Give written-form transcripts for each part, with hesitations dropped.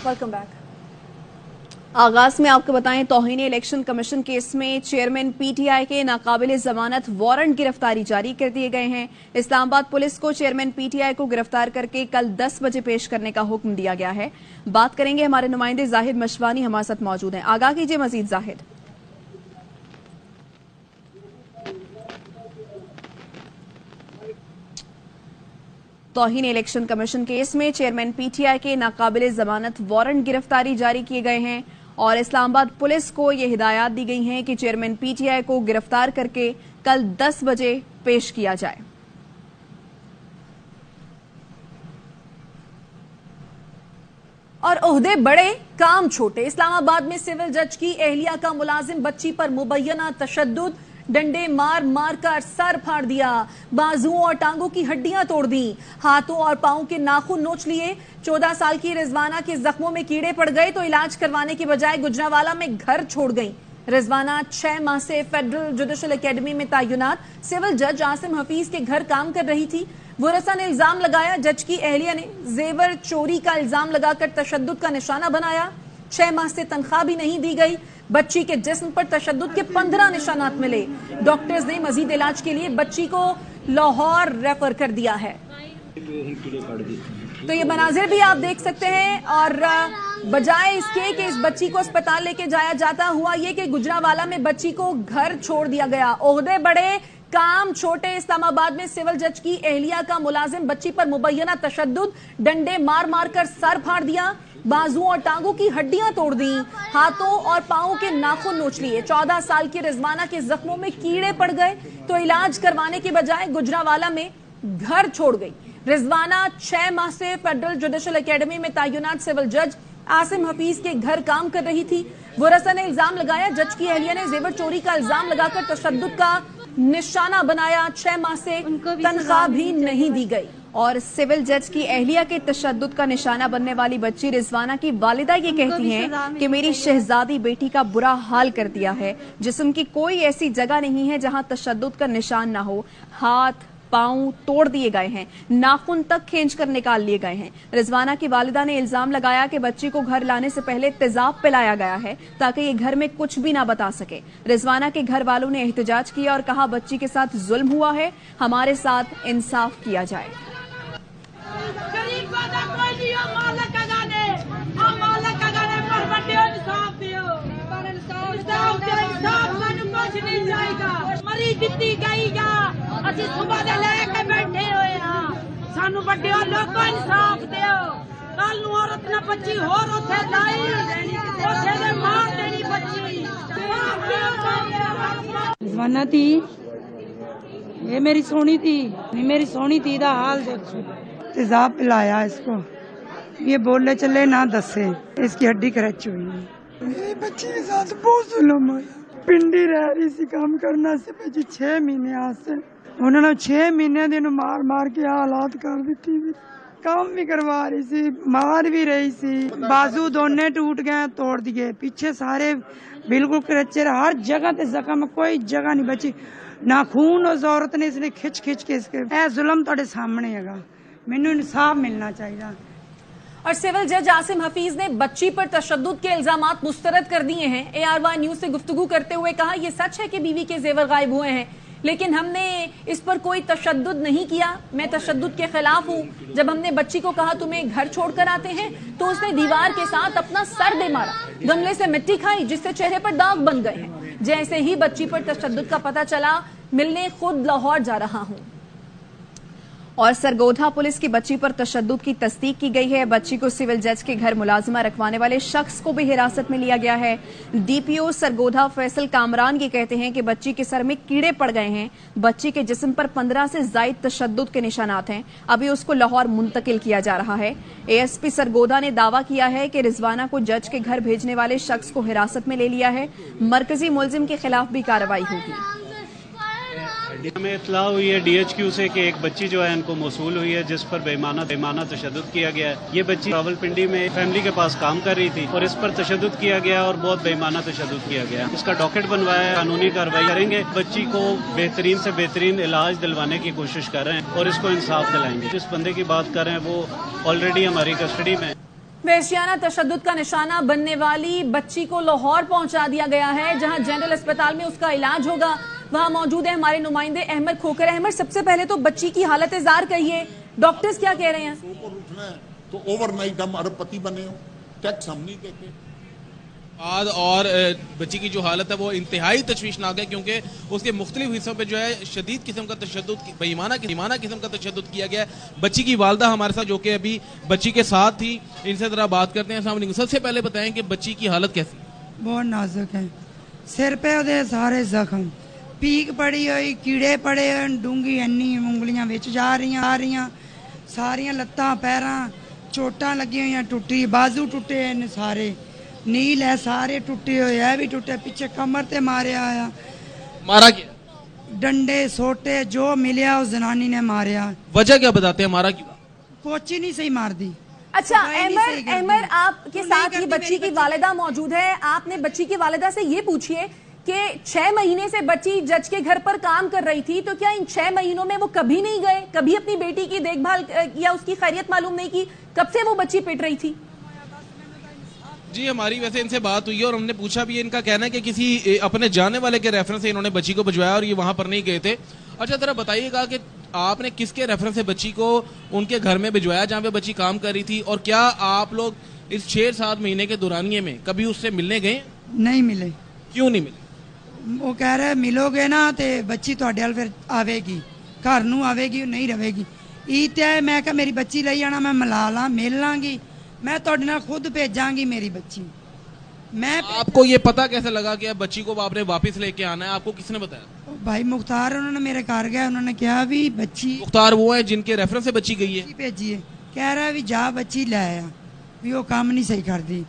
Welcome back. आगाज में आपको बताएं, तौहीन इलेक्शन कमीशन केस में चेयरमैन पीटीआई के नाकाबिल जमानत वारंट गिरफ्तारी जारी कर दिए गए हैं। इस्लामाबाद पुलिस को चेयरमैन पीटीआई को गिरफ्तार करके कल 10 बजे पेश करने का हुक्म दिया गया है। बात करेंगे, हमारे नुमाइंदे जाहिद मशवानी हमारे साथ मौजूद हैं। आगाह कीजिए मजीद जाहिद। तौहीन इलेक्शन कमीशन केस में चेयरमैन पीटीआई के नाकाबिल जमानत वारंट गिरफ्तारी जारी किए गए हैं और इस्लामाबाद पुलिस को ये हिदायत दी गई हैं कि चेयरमैन पीटीआई को गिरफ्तार करके कल 10 बजे पेश किया जाए। और ओहदे बड़े काम छोटे। इस्लामाबाद में सिविल जज की एहलिया का मुलाजिम बच्ची पर मुबैना तशद्दुद, डंडे मार मार कर सर फाड़ दिया, बाजुओं और टांगों की हड्डियां तोड़ दी, हाथों और पांवों के नाखून नोच लिए। 14 साल की रिजवाना के जख्मों में कीड़े पड़ गए तो इलाज करवाने के बजाय गुजरावाला में घर छोड़ गई। रिजवाना 6 माह से फेडरल जुडिशल एकेडमी में तैनात सिविल जज आसिम हफीज के घर काम कर रही थी। वरसा ने इल्जाम लगाया, जज की एहलिया ने जेवर चोरी का इल्जाम लगाकर तशद्दुद का निशाना बनाया। 6 माह से तनख्वाह भी नहीं दी गई। बच्ची के जिस्म पर तशद्दुद के 15 निशानात मिले। डॉक्टर्स ने मजीद इलाज के लिए बच्ची को लाहौर रेफर कर दिया है। तो ये मनाजिर भी आप देख सकते हैं। और बजाय इसके कि इस बच्ची को अस्पताल लेके जाया जाता, हुआ ये कि गुजरावाला में बच्ची को घर छोड़ दिया गया। ओहदे बड़े काम छोटे। इस्लामाबाद में सिविल जज की एहलिया का मुलाजिम बच्ची पर मुबैना तशद्दुद, डंडे मार मार कर सर फाड़ दिया, बाजुओं और टांगों की हड्डियां तोड़ दी, हाथों और पांवों के नाखून नोच लिए। 14 साल की रिजवाना के जख्मों में कीड़े पड़ गए तो इलाज करवाने के बजाय गुजरावाला में घर छोड़ गई। रिजवाना 6 माह से फेडरल जुडिशल एकेडमी में तैनात सिविल जज आसिम हफीज के घर काम कर रही थी। वरसा ने इल्जाम लगाया, जज की एहलिया ने जेवर चोरी का इल्जाम लगाकर तशद्दुद का निशाना बनाया। 6 माह से तनख्वाह भी नहीं दी गई। और सिविल जज की एहलिया के तशद्दुद का निशाना बनने वाली बच्ची रिजवाना की वालिदा ये कहती हैं कि मेरी शहजादी बेटी का बुरा हाल कर दिया है। जिस्म की कोई ऐसी जगह नहीं है जहां तशद्दुद का निशान ना हो। हाथ पांव तोड़ दिए गए हैं, नाखून तक खींच कर निकाल लिए गए हैं। रिजवाना की वालिदा ने इल्जाम लगाया कि बच्ची को घर लाने से पहले तेजाब पिलाया गया है ताकि ये घर में कुछ भी ना बता सके। रिजवाना के घर वालों ने एहतजाज किया और कहा, बच्ची के साथ जुल्म हुआ है, हमारे साथ इंसाफ किया जाए। रिजवाना थी, ये मेरी सोनी थी, मेरी सोनी थी दा हाल देखो। तेजाब पिलाया इसको, ये बोले चले ना दसे, इसकी हड्डी क्रैच हुई है। मेरी बच्ची के साथ बहुत जुल्म हुआ। पिंडी रह रही सी, काम करना से बची 6 महीने आसे उन्होंने 6 महीने दिन मार मार के हालात कर दी। काम भी करवा रही सी, मार भी रही सी, बाजू दोने टूट गए, तोड़ दिए, पीछे सारे बिल्कुल क्रैचर, हर जगह ते जख्म, कोई जगह नहीं बची। नाखून उस औरत ने इसने खिंच खिंच के इसके जुल्म तुहाडे सामने हैगा। मैनू इंसाफ मिलना चाहिए। और सिविल जज आसिम हफीज ने बच्ची पर तशद्दुद के इल्जामात मुस्तरद कर दिए हैं। ARY न्यूज से गुफ्तगू करते हुए कहा, यह सच है कि बीवी के जेवर गायब हुए हैं, लेकिन हमने इस पर कोई तशद्दुद नहीं किया। मैं तशद्दुद के खिलाफ हूँ। जब हमने बच्ची को कहा तुम्हें घर छोड़कर आते हैं तो उसने दीवार के साथ अपना सर दे मारा, गमले से मिट्टी खाई जिससे चेहरे पर दाग बन गए हैं। जैसे ही बच्ची पर तशद्दुद का पता चला, मिलने खुद लाहौर जा रहा हूँ। और सरगोधा पुलिस की बच्ची पर तशद्दुद की तस्दीक की गई है। बच्ची को सिविल जज के घर मुलाजिमा रखवाने वाले शख्स को भी हिरासत में लिया गया है। DPO सरगोधा फैसल कामरान ये कहते हैं कि बच्ची के सर में कीड़े पड़ गए हैं। बच्ची के जिस्म पर 15 से जायद तशद्दुद के निशानात हैं। अभी उसको लाहौर मुंतकिल किया जा रहा है। ASP सरगोधा ने दावा किया है कि रिजवाना को जज के घर भेजने वाले शख्स को हिरासत में ले लिया है। मरकजी मुलजिम के खिलाफ भी कार्रवाई होगी। हमें इत्तला हुई है DHQ से कि एक बच्ची जो है इनको मौसूल हुई है जिस पर बेईमाना तशद्दुद किया गया है। ये बच्ची रावलपिंडी में फैमिली के पास काम कर रही थी और इस पर तशद्दुद किया गया और बहुत बेईमाना तशद्दुद किया गया। इसका डॉकेट बनवाया है, कानूनी कार्रवाई करेंगे। बच्ची को बेहतरीन से बेहतरीन इलाज दिलवाने की कोशिश कर रहे हैं और इसको इंसाफ दिलाएंगे। जिस बंदे की बात कर रहे हैं वो ऑलरेडी हमारी कस्टडी में। वहशियाना तशद्दुद का निशाना बनने वाली बच्ची को लाहौर पहुंचा दिया गया है, जहां जनरल अस्पताल में उसका इलाज होगा। वहां मौजूद है हमारे नुमाइंदे अहमद खोकर। अहमद, सबसे पहले तो बच्ची की हालत जार कहिए, डॉक्टर्स क्या कह रहे हैं? तो ओवरनाइट हम अरबपति बने हो, टैक्स हम नहीं देते। और बच्ची की जो हालत है वो इंतहाई तशवीशनाक है, क्योंकि उसके मुख्तलिफ हिस्सों पे जो है शदीद किस्म का तशद्दुद, बेईमाना किस्म का तशद्दुद किया गया है। बच्ची की वालदा हमारे साथ, जो कि अभी बच्ची के साथ थी, इनसे जरा बात करते हैं। सामने सबसे पहले बताएं कि बच्ची की हालत कैसी? बहुत नाजुक है, सिर पे ਉਹਦੇ ਸਾਰੇ ਜ਼ਖਮ, पीक पड़ी हुई, कीड़े पड़े डूंगी इन्नी उंगलियां विच जा रही, सारियां लत्तां पैरां चोटां लगी हुई, टुटी बाजू टुटे ने सारे, नील है सारे टुटे हुए, है भी टुटे, पीछे कमर ते मारिया आया। मारा क्या? डंडे सोटे जो मिलिया उस जनानी ने मारिया। वजह क्या बताते हैं, मारा क्यों? पोची नहीं सही मार दी। अच्छा अहमद, आपके साथ ये बच्ची की वालिदा मौजूद है। आपने बच्ची की वालिदा से ये पूछिए कि 6 महीने से बच्ची जज के घर पर काम कर रही थी, तो क्या इन 6 महीनों में वो कभी नहीं गए, कभी अपनी बेटी की देखभाल या उसकी खैरियत मालूम नहीं की? कब से वो बच्ची पिट रही थी? जी, हमारी वैसे इनसे बात हुई है और हमने पूछा भी, इनका कहना है कि किसी अपने जाने वाले के रेफरेंस से इन्होंने बच्ची को भिजवाया और ये वहां पर नहीं गए थे। अच्छा, जरा बताइएगा कि आपने किसके रेफरेंस से बच्ची को उनके घर में भिजवाया जहाँ पे बच्ची काम कर रही थी, और क्या आप लोग इस 6-7 महीने के दौरानिये में कभी उससे मिलने गए? नहीं मिले। क्यों नहीं मिले? वो कह रहे मिलोगे ना तो बच्ची ਤੁਹਾਡੇ ਵੱਲ फिर आवेगी, घर नूं आवेगी, नहीं रहेगी। ईद है, मैं कहा मेरी बच्ची ले आना, मैं मिला ला, मिल लांगी, मैं ਤੁਹਾਡੇ ਨਾਲ खुद भेजांगी मेरी बच्ची। मैं आपको ये पता कैसे लगा कि बच्ची को आपने वापस लेके आना है? आपको किसने बताया? भाई मुख्तार, उन्होंने मेरे घर गया, उन्होंने कहा भी बच्ची, मुख्तार वो है जिनके रेफरेंस से बच्ची गई है? भेजी है, कह रहा भी जा बच्ची ले आया, भी वो काम नहीं सही कर दी।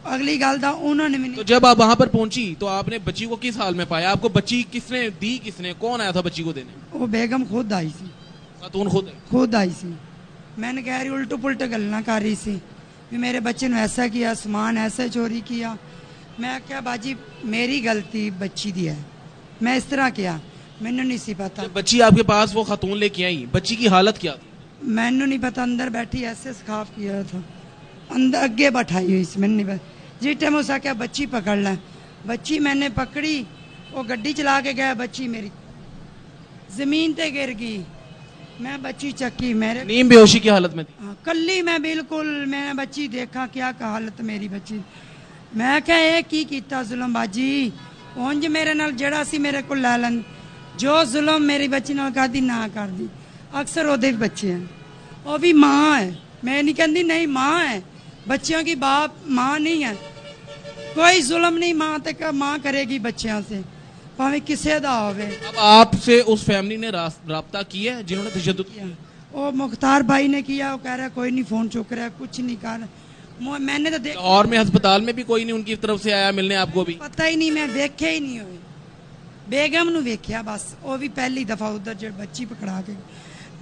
अगली गल दा उन्होंने भी तो जब आप वहां पर पहुंची तो आपने बच्ची को किस हाल में पाया? आपको बच्ची किसने दी? किसने, कौन आया था बच्ची को देने? वो बेगम खुद आई सी। खातून खुद आई सी। मैंने कह रही उल्टो पुल्ट गलना कर रही सी भी मेरे बच्चे ने ऐसा किया, सामान ऐसा चोरी किया। मैं क्या बाजी मेरी गलती बच्ची दी है, मैं इस तरह किया, मैंने नहीं सी पता। बच्ची आपके पास वो खातून लेके आई, बच्ची की हालत क्या थी? मैंने नहीं पता, अंदर बैठी ऐसे स्काफ किया था, अंदर अगे बैठाई हुई सी, मैंने नहीं पता। जिस टाइम उसा क्या बच्ची पकड़ ला, बच्ची मैंने पकड़ी, वो गड्डी चला के गया, बच्ची मेरी जमीन पे गिर गई, मैं बच्ची चक्की, मेरे नींद बेहोशी की हालत में थी। हाँ, कल्ली मैं बिल्कुल, मैंने बच्ची देखा क्या हालत मेरी बच्ची। मैं क्या ये की कीता जुल्म बाजी, उंज मेरे नाल जड़ा सी मेरे को लै लैन, जो जुल्म मेरी बच्ची नाल कर दी ना कर दी। अक्सर ओदे बच्चे हैं, वो भी माँ है, मैं नहीं कहती नहीं, माँ है, बच्चियों की बाप माँ नहीं है। कोई जुल्म नहीं माँ तक माँ करेगी बच्चियों से, भावे किसे दा होवे। अब आपसे उस फैमिली ने राब्ता किया है जिन्होंने तशद्दुद किया? वो मुख्तार भाई ने किया, वो कह रहा है कोई नहीं फोन चुक रहा है, कुछ नहीं कर। मैंने तो देख और में अस्पताल में भी कोई नहीं उनकी तरफ से आया मिलने आपको? भी पता ही नहीं, मैं देखे ही नहीं हुए। बेगम नु वेख्या बस, वो भी पहली दफा उधर जो बच्ची पकड़ा के,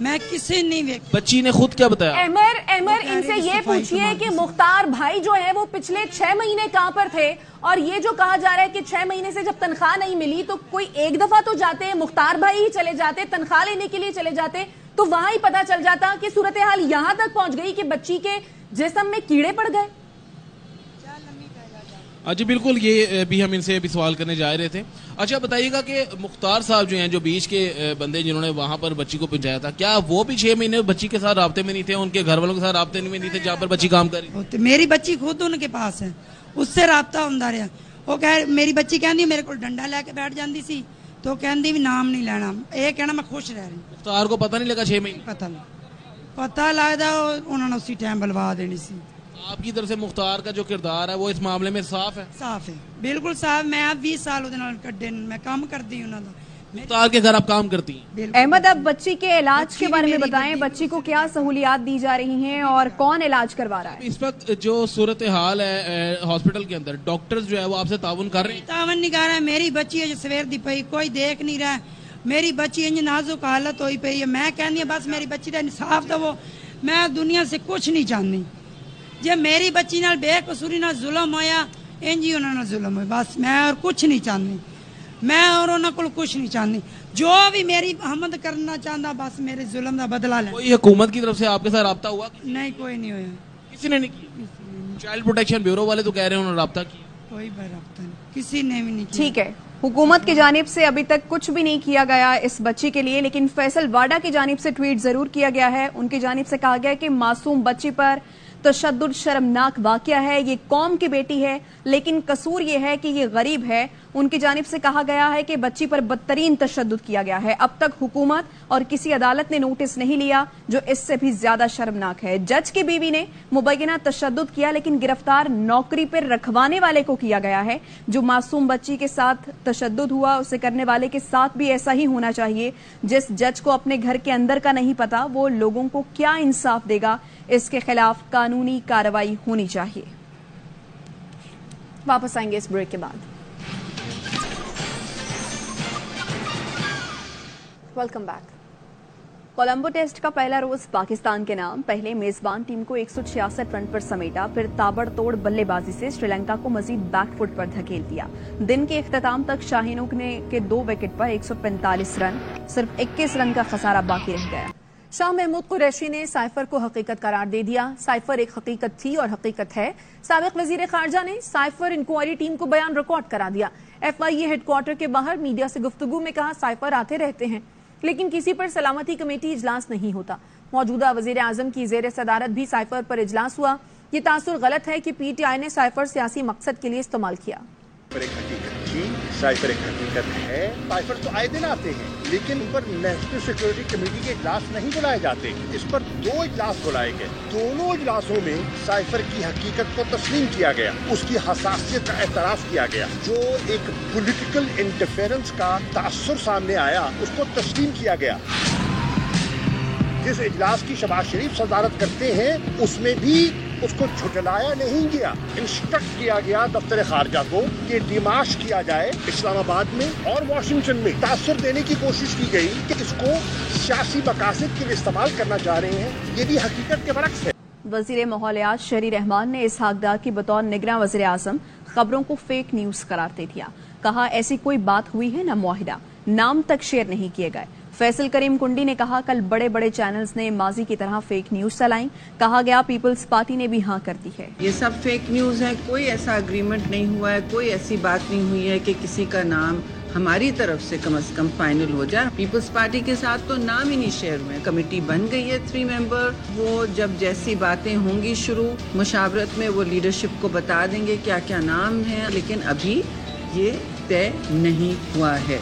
मैं किसी नहीं वेख। बच्ची ने खुद क्या बताया? अमर इनसे ये पूछिए कि मुख्तार भाई जो है वो पिछले 6 महीने कहाँ पर थे, और ये जो कहा जा रहा है कि 6 महीने से जब तनख्वाह नहीं मिली तो कोई एक दफा तो जाते हैं, मुख्तार भाई ही चले जाते, तनख्वाह लेने के लिए चले जाते, तो वहां ही पता चल जाता कि सूरत हाल यहाँ तक पहुंच गई कि बच्ची के जिस्म में कीड़े पड़ गए। जी बिल्कुल, ये भी हम इनसे भी सवाल करने जा रहे थे। अच्छा बताइएगा कि मुख्तार साहब जो हैं, जो बीच के बंदे जिन्होंने वहां पर बच्ची को पहुंचाया था, क्या वो भी 6 महीने बच्ची के साथ राब्ते में नहीं थे, उनके घर वालों के साथ राब्ते में नहीं थे जहाँ पर बच्ची काम कर रही? तो मेरी बच्ची खुद उनके पास है, उससे राब्ता होंदा रहा। वो कह मेरी बच्ची कहती मेरे को डंडा लेके बैठ जाती सी, तो कहती भी नाम नहीं लेना, ये कहना मैं खुश रह रही। मुख्तार को पता नहीं लगा 6 महीने? पता लगता उन्होंने उसी टाइम बुलवा देनी सी। आपकी तरफ से मुख्तार का जो किरदार है वो इस मामले में साफ है? साफ है, बिल्कुल साफ। मैं 20 साल उहदे नाल कड्डे, मैं काम करती हूं उन्हां दा। मुख्तार के घर आप काम करती हैं? अहमद, अब बच्ची के इलाज के बारे में बताएं, बच्ची को क्या सहूलियात दी जा रही हैं और कौन इलाज करवा रहा है? इस वक्त जो सूरत हाल है हॉस्पिटल के अंदर, डॉक्टर्स जो है वो आपसे ताउन कर रहे हैं? तावन नहीं कर रहा है, मेरी बच्ची है सवेर दी पई, कोई देख नहीं रहा। मेरी बच्ची इंज नाजुक हालत हुई पई है, मैं कहनी बस मेरी बच्ची का इंसाफ दवो, मैं दुनिया से कुछ नहीं चाहती। जे मेरी बच्ची नाल बेकसूरी नाल जुल्म होया, इंज ही उन्होंने जुल्म होया, बस मैं और कुछ नहीं चाहती, मैं और उन्होंने को कुछ नहीं चाहती। जो भी मेरी हमद करना चाहता बस मेरे जुल्म का बदला ले। कोई हुकूमत की तरफ से आपके साथ राब्ता हुआ? नहीं, कोई नहीं होया, किसी ने नहीं किया। चाइल्ड प्रोटेक्शन ब्यूरो वाले तो कह रहे हैं उन्होंने रब्ता किया, कोई रब्ता नहीं, किसी ने भी नहीं किया। ठीक है, हुकूमत की जानिब से अभी तक कुछ भी नहीं किया गया इस बच्ची के लिए, लेकिन फैसल वाडा की जानिब से ट्वीट जरूर किया गया है। उनकी जानिब से कहा गया कि मासूम बच्ची पर तशद्दुद शर्मनाक वाकया है, ये कौम की बेटी है, लेकिन कसूर ये है कि ये गरीब है। उनकी जानिब से कहा गया है कि बच्ची पर बदतरीन तशद्दुद किया गया है। अब तक हुकूमत और किसी अदालत ने नोटिस नहीं लिया, जो इससे भी ज्यादा शर्मनाक है। जज की बीवी ने मुबैना तशद्दुद किया, लेकिन गिरफ्तार नौकरी पर रखवाने वाले को किया गया है। जो मासूम बच्ची के साथ तशद्दुद हुआ, उसे करने वाले के साथ भी ऐसा ही होना चाहिए। जिस जज को अपने घर के अंदर का नहीं पता, वो लोगों को क्या इंसाफ देगा? इसके खिलाफ कानूनी कार्रवाई होनी चाहिए। वापस आएंगे इस ब्रेक के बाद। Welcome back. कोलंबो टेस्ट का पहला रोज पाकिस्तान के नाम। पहले मेजबान टीम को 166 रन पर समेटा, फिर ताबड़तोड़ बल्लेबाजी से श्रीलंका को मजीद बैकफुट पर धकेल दिया। दिन के इख्तिताम तक शाहीनों के 2 विकेट पर 145 रन, सिर्फ 21 रन का खसारा बाकी रह गया। शाह महमूद कुरैशी ने साइफर को हकीकत करार दे दिया। साइफर एक हकीकत थी और हकीकत है। साबिक वजीर खारजा ने साइफर इंक्वायरी टीम को बयान रिकॉर्ड करा दिया। FIA हेडक्वार्टर के बाहर मीडिया से गुफ्तगू में कहा, साइफर आते रहते हैं, लेकिन किसी पर सलामती कमेटी इजलास नहीं होता। मौजूदा वजीर आजम की जेर सदारत भी साइफर पर इजलास हुआ। ये तासुर गलत है कि PTI ने साइफर सियासी मकसद के लिए इस्तेमाल किया। एक हकीकत थी, साइफर एक हकीकत है। साइफर तो आए दिन आते हैं, लेकिन इन पर नेशनल सिक्योरिटी कमेटी के इजलास नहीं बुलाए जाते। इस पर 2 इजलास बुलाए गए। दोनों इजलासों में साइफर की हकीकत को तस्लीम किया गया, उसकी हसासियत का एतराफ किया गया। जो एक पॉलिटिकल इंटरफेरेंस का तासुर सामने आया, उसको तस्लीम किया गया। जिस इजलास की शहबाज शरीफ सदारत करते हैं, उसमें भी उसको झुठलाया नहीं गया। इंस्ट्रक्ट किया गया दफ्तर खारजा को कि डिमाश किया जाए इस्लामाबाद में और वाशिंगटन में। तासुर देने की कोशिश की गई कि इसको सियासी मकासद के लिए इस्तेमाल करना चाह रहे हैं। ये भी हकीकत के बरक्स है। वजीर माहौलियात शहरी रहमान ने इसहाक डार की बतौर निगरां वजीर आजम खबरों को फेक न्यूज करार दे दिया। कहा, ऐसी कोई बात हुई है न मुआहिदा, नाम तक शेयर नहीं किए गए। फैसल करीम कुंडी ने कहा, कल बड़े बड़े चैनल्स ने माजी की तरह फेक न्यूज चलाई। कहा गया, पीपल्स पार्टी ने भी हाँ कर दी है। ये सब फेक न्यूज है, कोई ऐसा एग्रीमेंट नहीं हुआ है, कोई ऐसी बात नहीं हुई है कि किसी का नाम हमारी तरफ से कम फाइनल हो जाए। पीपल्स पार्टी के साथ तो नाम ही नहीं शेयर हुए। कमेटी बन गई है 3 मेंबर, वो जब जैसी बातें होंगी शुरू मुशावरत में, वो लीडरशिप को बता देंगे क्या क्या नाम है, लेकिन अभी ये तय नहीं हुआ है।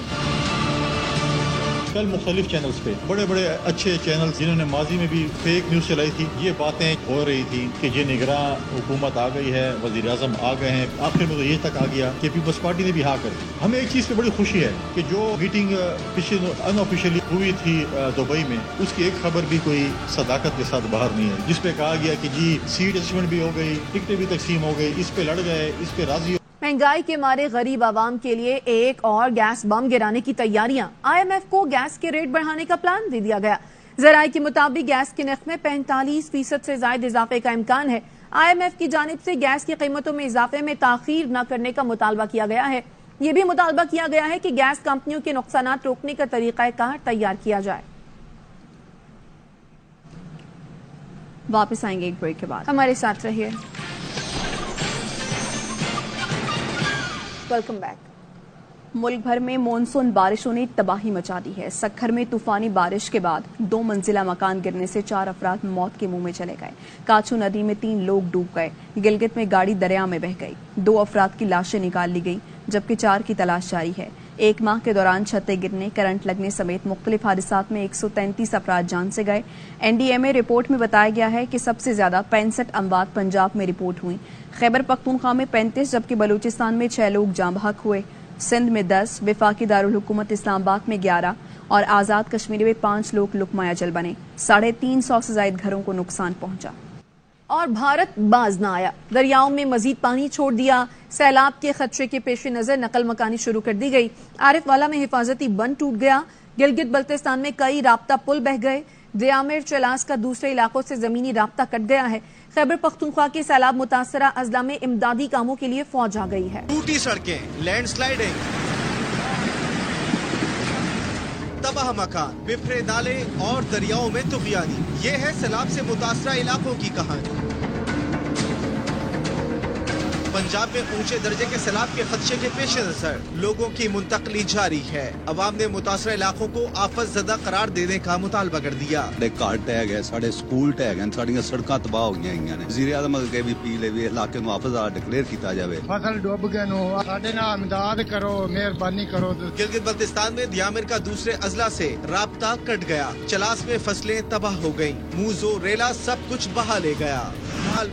कल मुख्तलिफ चैनल्स पे बड़े बड़े अच्छे चैनल जिन्होंने माजी में भी फेक न्यूज चलाई थी, ये बातें हो रही थी कि ये निगरां हुकूमत आ गई है, वजीर आजम आ गए हैं। आखिर में तो ये तक आ गया कि पीपल्स पार्टी ने भी हाँ कर दी। हमें एक चीज़ पे बड़ी खुशी है कि जो मीटिंग पिछले अनऑफिशियली हुई थी दुबई में, उसकी एक खबर भी कोई सदाकत के साथ बाहर नहीं है, जिसपे कहा गया कि जी सीट असेसमेंट भी हो गई, टिकटें भी तकसीम हो गई, इस पे लड़ गए, इस पे राजी। महंगाई के मारे गरीब आवाम के लिए एक और गैस बम गिराने की तैयारियां। IMF को गैस के रेट बढ़ाने का प्लान दे दिया गया। जराये के मुताबिक गैस के नर्ख में 45% से ज्यादा इजाफे का इम्कान है। IMF की जानिब से गैस की कीमतों में इजाफे में ताखीर न करने का मुतालबा किया गया है। ये भी मुतालबा किया गया है कि गैस कंपनियों के नुकसानात रोकने का तरीकाकार तैयार किया जाए। वापस आएंगे एक ब्रेक के बाद, हमारे साथ रहिए। Welcome back. मुल्क भर में मॉनसून बारिशों ने तबाही मचा दी है। सक्खर में तूफानी बारिश के बाद 2 मंजिला मकान गिरने से 4 अफराद मौत के मुंह में चले गए। काचू नदी में 3 लोग डूब गए। गिलगित में गाड़ी दरिया में बह गई। 2 अफराद की लाशें निकाल ली गई, जबकि 4 की तलाश जारी है। 1 माह के दौरान छतें गिरने, करंट लगने समेत मुख्तलिफ हादसात में 133 अफराद जान से गए। NDMA रिपोर्ट में बताया गया है कि सबसे ज्यादा 65 अमवात पंजाब में रिपोर्ट हुई। खैबर पख्तूनख्वा में 35, जबकि बलूचिस्तान में 6 लोग जाँ बहक हुए। सिंध में 10, विफाकी दारुल हुकूमत इस्लामाबाद में 11 और आजाद कश्मीर में 5 लोग लुकमाया जल बने। 350 से ज्यादा घरों को नुकसान पहुंचा। और भारत बाज न आया, दरियाओं में मजीद पानी छोड़ दिया। सैलाब के खतरे के पेश नजर नकल मकानी शुरू कर दी गई। आरिफ वाला में हिफाजती बंद टूट गया। गिलगित बल्तिस्तान में कई राब्ता पुल बह गए। दियामिर चलास का दूसरे इलाकों से जमीनी राब्ता कट गया है। खैबर पख्तूनख्वा के सैलाब मुतासरा अजला में इमदादी कामों के लिए फौज आ गई है। टूटी सड़कें, लैंडस्लाइडिंग, तबाह मकान, बिफरे नाले और दरियाओं में तुफियानी। ये है सैलाब से मुतासरा इलाकों की कहानी। पंजाब में ऊंचे दर्जे के सैलाब के खदशे के पेश नजर लोगों की मुंतकली जारी है। अवाम ने मुतासरा इलाकों को आफत ज़दा करार देने का मुतालबा कर दिया। घर ढह गए, साढ़े स्कूल ढह गए, साड़ियां सड़कां तबाह हो गई हैं। वज़ीर आज़म अगे भी अपील है भी इलाके में आफत ज़दा डिक्लेयर किया जाए। फसल डुब गए नो, साडे नाल इमदाद करो, मेहरबानी करो। गिलगित बल्तिस्तान में दियामिर का दूसरे अजला से राब्ता कट गया। चलास में फसलें तबाह हो गयी, मूजो रेला सब कुछ बहा ले गया।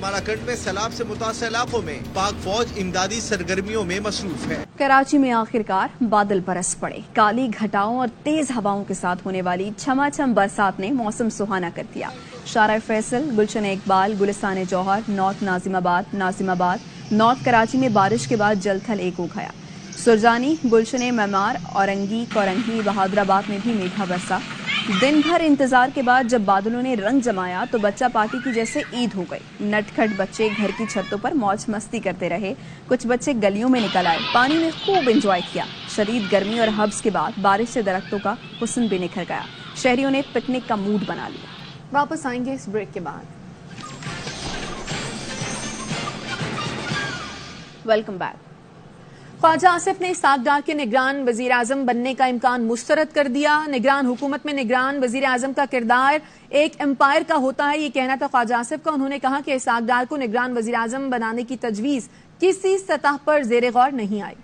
मालाकंड में सैलाब से मुतासर इलाकों में पाक फौज इमदादी सरगर्मियों में मसरूफ है। कराची में आखिरकार बादल बरस पड़े। काली घटाओं और तेज हवाओं के साथ होने वाली छमाछम बरसात ने मौसम सुहाना कर दिया। शारा फैसल, गुलशन इकबाल, गुलिस्तान जौहर, नॉर्थ नाजिमाबाद, नॉर्थ कराची में बारिश के बाद जलथल एक हो गया। सुरजानी, गुलशन मेमार, औरंगी, कोरंगी, बहादुराबाद में भी मेघा बरसा। दिन भर इंतजार के बाद जब बादलों ने रंग जमाया तो बच्चा पार्टी की जैसे ईद हो गई। नटखट बच्चे घर की छतों पर मौज मस्ती करते रहे। कुछ बच्चे गलियों में निकल आए, पानी में खूब एंजॉय किया। शदीद गर्मी और हब्स के बाद बारिश से दरख्तों का हुस्न भी निखर गया। शहरियों ने पिकनिक का मूड बना लिया। वापस आएंगे इस ब्रेक के बाद। Welcome back. ख्वाजा आसिफ ने इसहाक डार के निगरान वजीर आजम बनने का इम्कान मुस्तरद कर दिया। निगरान हुकूमत में निगरान वजीर आजम का किरदार एक एम्पायर का होता है, ये कहना था ख्वाजा आसिफ का। उन्होंने कहा कि इसहाक डार को निगरान वजीर आजम बनाने की तजवीज किसी सतह पर जेर गौर नहीं आई।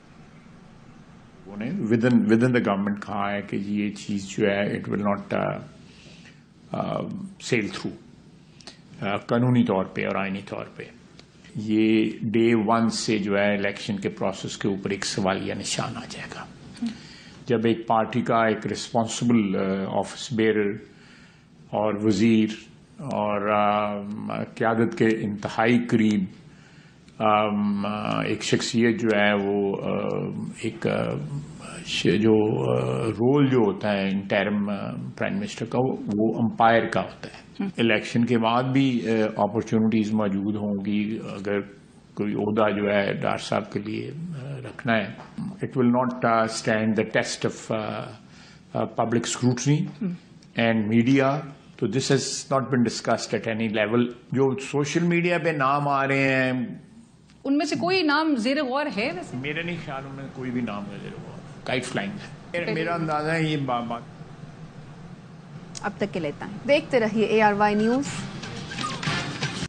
विद इन द गवर्नमेंट कहा है कि ये चीज जो है it will not sell through कानूनी तौर पे और आईनी तौर पे। ये डे 1 से जो है इलेक्शन के प्रोसेस के ऊपर एक सवालिया निशान आ जाएगा। जब एक पार्टी का एक रिस्पॉन्सिबल ऑफिस बेरर और वजीर और क़यादत के इंतहाई करीब एक शख्सियत जो है वो एक जो रोल जो होता है इंटरिम प्राइम मिनिस्टर का वो अंपायर का होता है। इलेक्शन के बाद भी अपॉर्चुनिटीज मौजूद होंगी अगर कोई ओहदा जो है डार साहब के लिए रखना है। It will not stand the test of public scrutiny and media. तो this has not been discussed at any level. जो सोशल मीडिया पे नाम आ रहे हैं उनमें से कोई नाम जेर गौर है? वैसे मेरे नहीं ख्याल उनमें कोई भी नाम है जेर गौर। काइट फ्लाइंग है मेरा अंदाजा है ये बात। अब तक के लेता है। देखते रहिए ARY न्यूज।